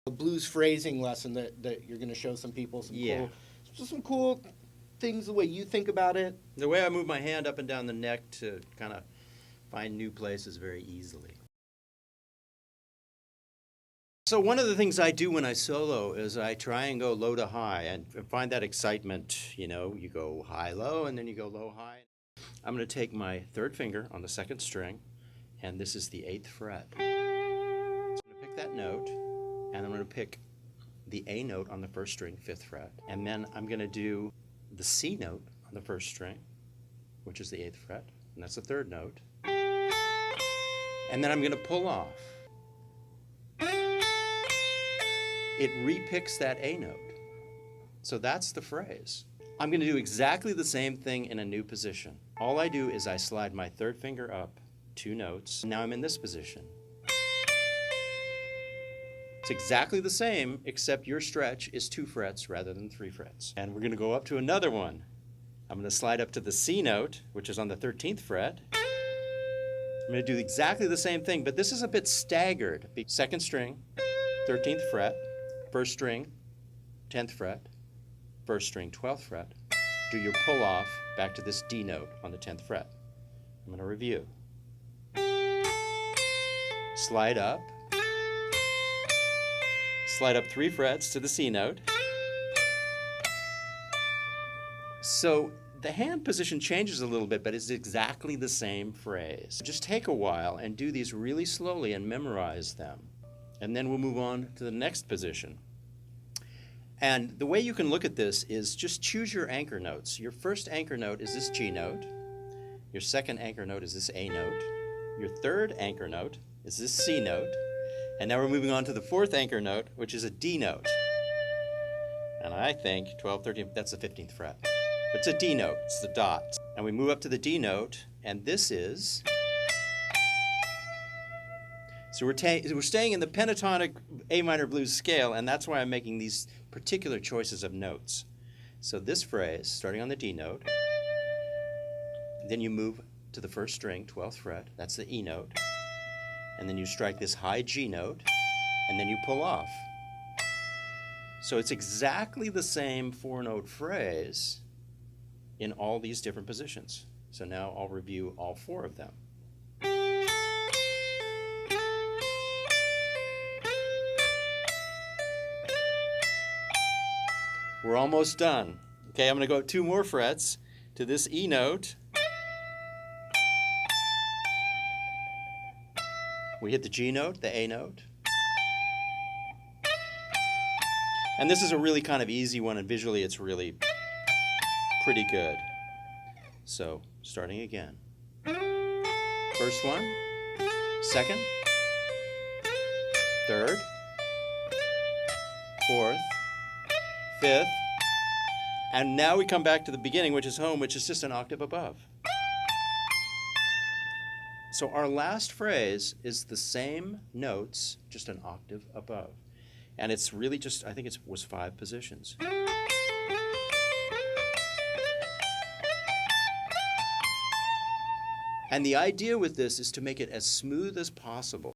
a blues phrasing lesson that you're going to show some people Yeah. some cool things the way you think about it. The way I move my hand up and down the neck to kind of find new places very easily. So one of the things I do when I solo is I try and go low to high and find that excitement. You know, you go high, low, and then you go low, high. I'm going to take my third finger on the second string, and this is the 8th fret. So I'm going to pick that note, and I'm going to pick the A note on the first string, 5th fret, and then I'm going to do the C note on the first string, which is the 8th fret, and that's the 3rd note, and then I'm going to pull off. It repicks that A note. So that's the phrase. I'm going to do exactly the same thing in a new position. All I do is I slide my third finger up 2 notes. Now I'm in this position. It's exactly the same, except your stretch is 2 frets rather than 3 frets. And we're going to go up to another one. I'm going to slide up to the C note, which is on the 13th fret. I'm going to do exactly the same thing, but this is a bit staggered. 2nd string, 13th fret, 1st string, 10th fret, 1st string, 12th fret. Do your pull off back to this D note on the 10th fret. I'm going to review. Slide up 3 frets to the C note. So the hand position changes a little bit, but it's exactly the same phrase. Just take a while and do these really slowly and memorize them. And then we'll move on to the next position. And the way you can look at this is just choose your anchor notes. Your first anchor note is this G note. Your second anchor note is this A note. Your third anchor note is this C note. And now we're moving on to the 4th anchor note, which is a D note. And I think 12, 13, that's the 15th fret. It's a D note, it's the dot. And we move up to the D note, and this is... So we're staying in the pentatonic A minor blues scale, and that's why I'm making these particular choices of notes. So this phrase, starting on the D note, then you move to the 1st string, 12th fret, that's the E note, and then you strike this high G note, and then you pull off. So it's exactly the same 4-note phrase in all these different positions. So now I'll review all 4 of them. We're almost done. Okay, I'm going to go 2 more frets to this E note. We hit the G note, the A note. And this is a really kind of easy one, and visually it's really pretty good. So, starting again. First one, second, third, 4th, 5th, and now we come back to the beginning, which is home, which is just an octave above. So our last phrase is the same notes, just an octave above. And it's really just, I think it was 5 positions. And the idea with this is to make it as smooth as possible.